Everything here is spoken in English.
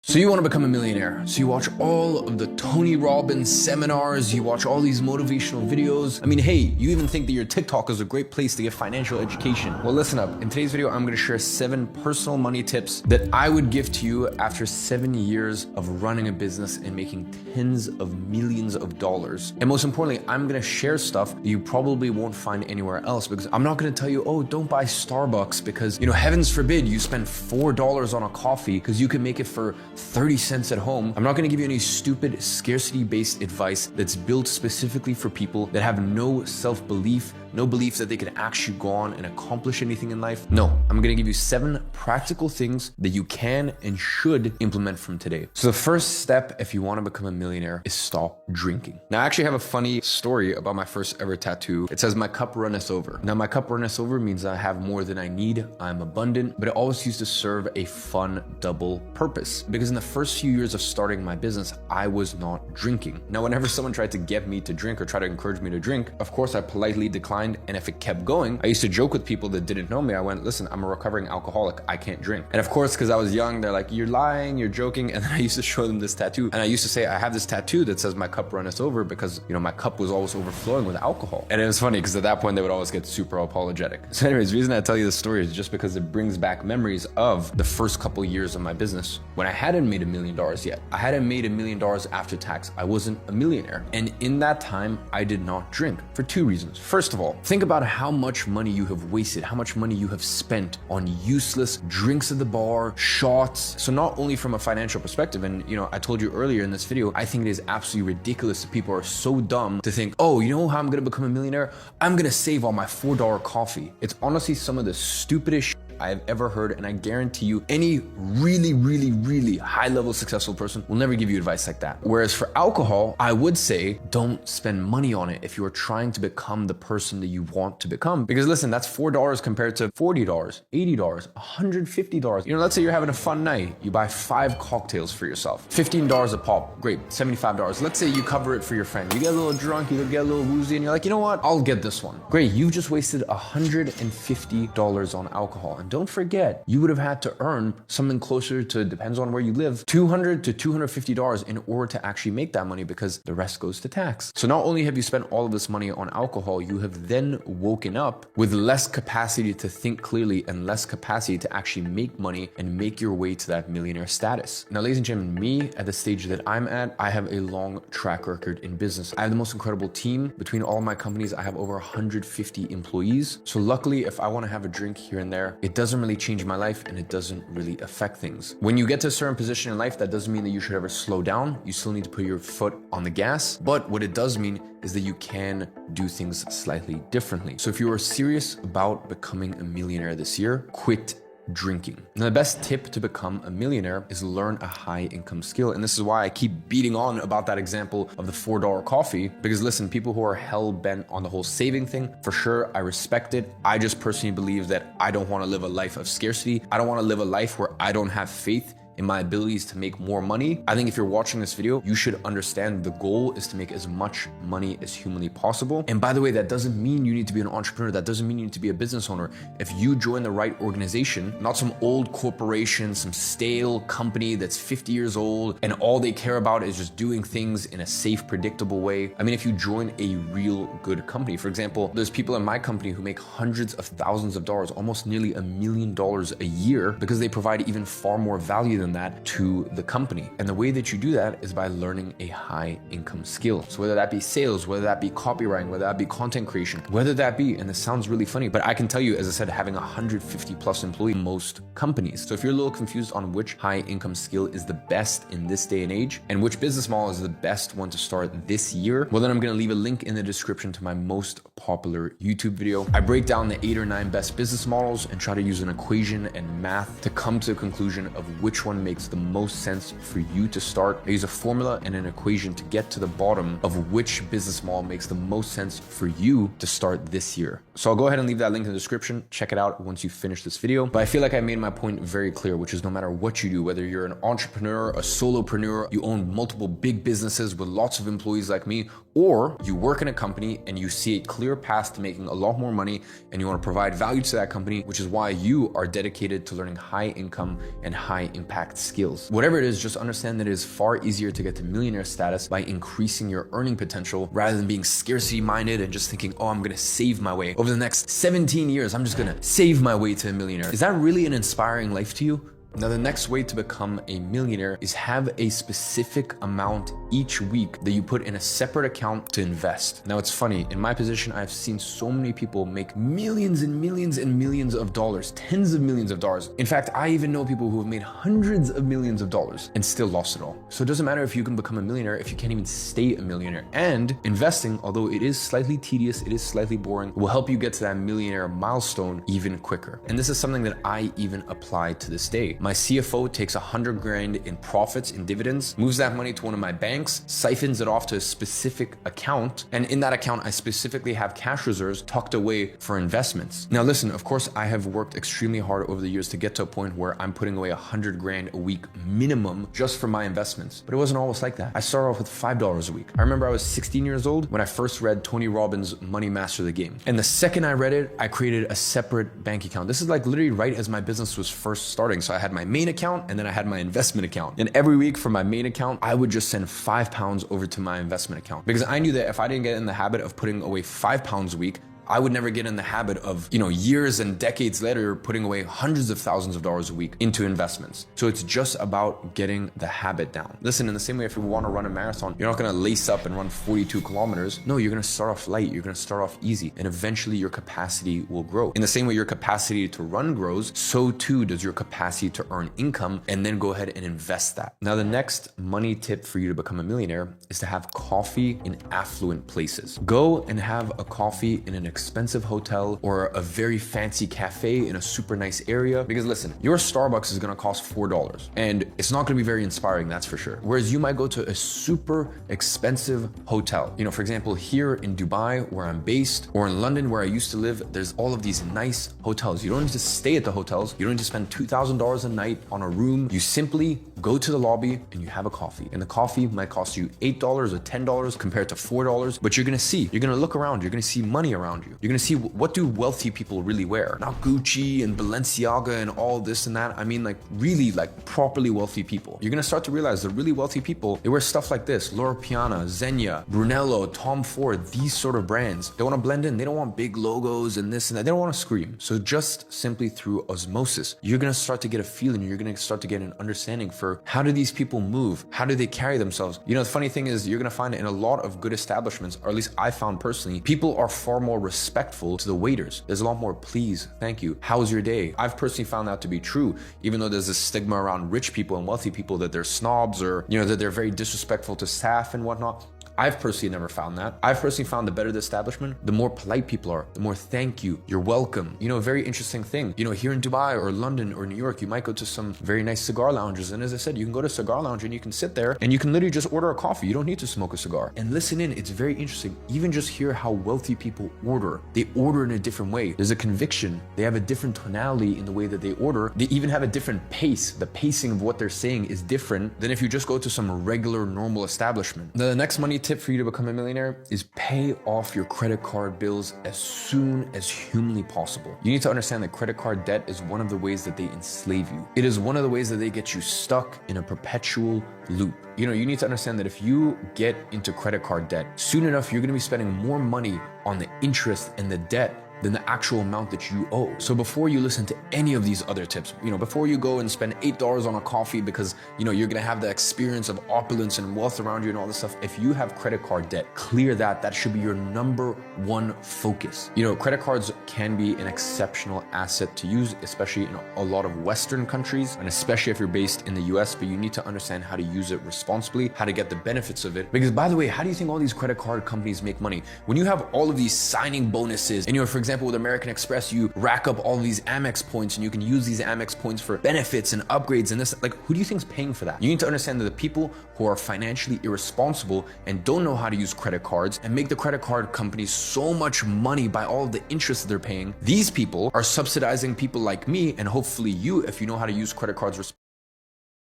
So you want to become a millionaire. So you watch all of the Tony Robbins seminars, you watch all these motivational videos. I mean, hey, you even think that your TikTok is a great place to get financial education. Well, listen up. In today's video, I'm going to share 7 personal money tips that I would give to you after 7 years of running a business and making tens of millions of dollars. And most importantly, I'm going to share stuff that you probably won't find anywhere else, because I'm not going to tell you, oh, don't buy Starbucks because, heavens forbid you spend $4 on a coffee because you can make it for 30 cents at home. I'm not going to give you any stupid scarcity-based advice that's built specifically for people that have no self-belief, no belief that they can actually go on and accomplish anything in life. No, I'm going to give you 7 practical things that you can and should implement from today. So the first step, if you want to become a millionaire, is stop drinking. Now, I actually have a funny story about my first ever tattoo. It says, "My cup runneth over." Now, my cup runneth over means I have more than I need. I'm abundant, but it always used to serve a fun double purpose, because in the first few years of starting my business, I was not drinking. Now, whenever someone tried to get me to drink or try to encourage me to drink, of course, I politely declined. And if it kept going, I used to joke with people that didn't know me. I went, "Listen, I'm a recovering alcoholic. I can't drink." And of course, because I was young, they're like, "You're lying, you're joking." And then I used to show them this tattoo. And I used to say, "I have this tattoo that says my cup runneth over," because, my cup was always overflowing with alcohol. And it was funny because at that point, they would always get super apologetic. So anyways, the reason I tell you this story is just because it brings back memories of the first couple years of my business when I hadn't made $1 million yet. I hadn't made $1 million after tax. I wasn't a millionaire. And in that time, I did not drink for 2 reasons. First of all, think about how much money you have wasted, how much money you have spent on useless drinks at the bar, shots. So not only from a financial perspective, and I told you earlier in this video, I think it is absolutely ridiculous that people are so dumb to think, oh, you know how I'm gonna become a millionaire? I'm gonna save on my $4 coffee. It's honestly some of the stupidest shit I've ever heard, and I guarantee you any really high-level successful person will never give you advice like that. Whereas for alcohol, I would say don't spend money on it if you are trying to become the person that you want to become. Because listen, that's $4 compared to $40, $80, $150. Let's say you're having a fun night. You buy 5 cocktails for yourself. $15 a pop, great, $75. Let's say you cover it for your friend. You get a little drunk, you get a little woozy, and you're like, you know what? I'll get this one. Great, you've just wasted $150 on alcohol. And don't forget, you would have had to earn something closer to, depends on where you live, $200 to $250 in order to actually make that money, because the rest goes to tax. So not only have you spent all of this money on alcohol, you have then woken up with less capacity to think clearly and less capacity to actually make money and make your way to that millionaire status. Now, ladies and gentlemen, me at the stage that I'm at, I have a long track record in business. I have the most incredible team. Between all of my companies, I have over 150 employees. So luckily, if I want to have a drink here and there, it doesn't really change my life and it doesn't really affect things. When you get to a certain position in life, that doesn't mean that you should ever slow down. You still need to put your foot on the gas. But what it does mean is that you can do things slightly differently. So if you are serious about becoming a millionaire this year, quit drinking. Now, the best tip to become a millionaire is learn a high income skill. And this is why I keep beating on about that example of the $4 coffee, because listen, people who are hell bent on the whole saving thing, for sure, I respect it. I just personally believe that I don't want to live a life of scarcity. I don't want to live a life where I don't have faith in my abilities to make more money. I think if you're watching this video, you should understand the goal is to make as much money as humanly possible. And by the way, that doesn't mean you need to be an entrepreneur. That doesn't mean you need to be a business owner. If you join the right organization, not some old corporation, some stale company that's 50 years old and all they care about is just doing things in a safe, predictable way. I mean, if you join a real good company, for example, there's people in my company who make hundreds of thousands of dollars, almost nearly $1 million a year, because they provide even far more value than that to the company. And the way that you do that is by learning a high income skill. So whether that be sales, whether that be copywriting, whether that be content creation, whether that be, and this sounds really funny, but I can tell you, as I said, having 150 plus employees in most companies. So if you're a little confused on which high income skill is the best in this day and age, and which business model is the best one to start this year, well, then I'm going to leave a link in the description to my most popular YouTube video. I break down the 8 or 9 best business models and try to use an equation and math to come to a conclusion of which one makes the most sense for you to start. I use a formula and an equation to get to the bottom of which business model makes the most sense for you to start this year. So I'll go ahead and leave that link in the description. Check it out once you finish this video. But I feel like I made my point very clear, which is no matter what you do, whether you're an entrepreneur, a solopreneur, you own multiple big businesses with lots of employees like me, or you work in a company and you see a clear path to making a lot more money and you want to provide value to that company, which is why you are dedicated to learning high income and high impact exact skills. Whatever it is, just understand that it is far easier to get to millionaire status by increasing your earning potential rather than being scarcity minded and just thinking, oh, I'm gonna save my way. Over the next 17 years, I'm just gonna save my way to a millionaire. Is that really an inspiring life to you? Now, the next way to become a millionaire is have a specific amount each week that you put in a separate account to invest. Now, it's funny, in my position, I've seen so many people make millions and millions and millions of dollars, tens of millions of dollars. In fact, I even know people who have made hundreds of millions of dollars and still lost it all. So it doesn't matter if you can become a millionaire if you can't even stay a millionaire. And investing, although it is slightly tedious, it is slightly boring, will help you get to that millionaire milestone even quicker. And this is something that I even apply to this day. My CFO takes 100 grand in profits in dividends, moves that money to one of my banks, siphons it off to a specific account, and in that account, I specifically have cash reserves tucked away for investments. Now listen, of course, I have worked extremely hard over the years to get to a point where I'm putting away 100 grand a week minimum just for my investments, but it wasn't always like that. I started off with $5 a week. I remember I was 16 years old when I first read Tony Robbins' Money Master the Game. And the second I read it, I created a separate bank account. This is like literally right as my business was first starting. So I had my main account and then I had my investment account. And every week from my main account, I would just send £5 over to my investment account because I knew that if I didn't get in the habit of putting away £5 a week, I would never get in the habit of, years and decades later, putting away hundreds of thousands of dollars a week into investments. So it's just about getting the habit down. Listen, in the same way, if you want to run a marathon, you're not going to lace up and run 42 kilometers. No, you're going to start off light. You're going to start off easy. And eventually your capacity will grow. In the same way your capacity to run grows, so too does your capacity to earn income and then go ahead and invest that. Now, the next money tip for you to become a millionaire is to have coffee in affluent places. Go and have a coffee in an expensive hotel or a very fancy cafe in a super nice area. Because listen, your Starbucks is gonna cost $4 and it's not gonna be very inspiring, that's for sure. Whereas you might go to a super expensive hotel. For example, here in Dubai, where I'm based, or in London, where I used to live, there's all of these nice hotels. You don't need to stay at the hotels. You don't need to spend $2,000 a night on a room. You simply go to the lobby and you have a coffee. And the coffee might cost you $8 or $10 compared to $4, but you're gonna look around, you're gonna see money around you. You're gonna see what do wealthy people really wear. Not Gucci and Balenciaga and all this and that. I mean really properly wealthy people. You're gonna start to realize the really wealthy people, they wear stuff like this. Loro Piana, Zegna, Brunello, Tom Ford, these sort of brands. They wanna blend in. They don't want big logos and this and that. They don't wanna scream. So just simply through osmosis, you're gonna start to get a feeling. You're gonna start to get an understanding for how do these people move? How do they carry themselves? The funny thing is you're gonna find it in a lot of good establishments, or at least I found personally, people are far more respectful to the waiters. There's a lot more please, thank you, how's your day? I've personally found that to be true, even though there's a stigma around rich people and wealthy people that they're snobs or, that they're very disrespectful to staff and whatnot. I've personally never found that. I've personally found the better the establishment, the more polite people are, the more thank you, you're welcome. A very interesting thing. Here in Dubai or London or New York, you might go to some very nice cigar lounges. And as I said, you can go to a cigar lounge and you can sit there and you can literally just order a coffee. You don't need to smoke a cigar. And listen in, it's very interesting. Even just hear how wealthy people order. They order in a different way. There's a conviction. They have a different tonality in the way that they order. They even have a different pace. The pacing of what they're saying is different than if you just go to some regular, normal establishment. The next money tip for you to become a millionaire is pay off your credit card bills as soon as humanly possible. You need to understand that credit card debt is one of the ways that they enslave you. It is one of the ways that they get you stuck in a perpetual loop. You need to understand that if you get into credit card debt, soon enough, you're going to be spending more money on the interest and the debt than the actual amount that you owe. So before you listen to any of these other tips, before you go and spend $8 on a coffee because, you're gonna have the experience of opulence and wealth around you and all this stuff, if you have credit card debt, clear that. That should be your number one focus. Credit cards can be an exceptional asset to use, especially in a lot of Western countries, and especially if you're based in the US, but you need to understand how to use it responsibly, how to get the benefits of it. Because by the way, how do you think all these credit card companies make money? When you have all of these signing bonuses and for example, with American Express, you rack up all of these Amex points and you can use these Amex points for benefits and upgrades and this, who do you think is paying for that? You need to understand that the people who are financially irresponsible and don't know how to use credit cards and make the credit card companies so much money by all of the interest that they're paying, these people are subsidizing people like me and hopefully you if you know how to use credit cards responsibly.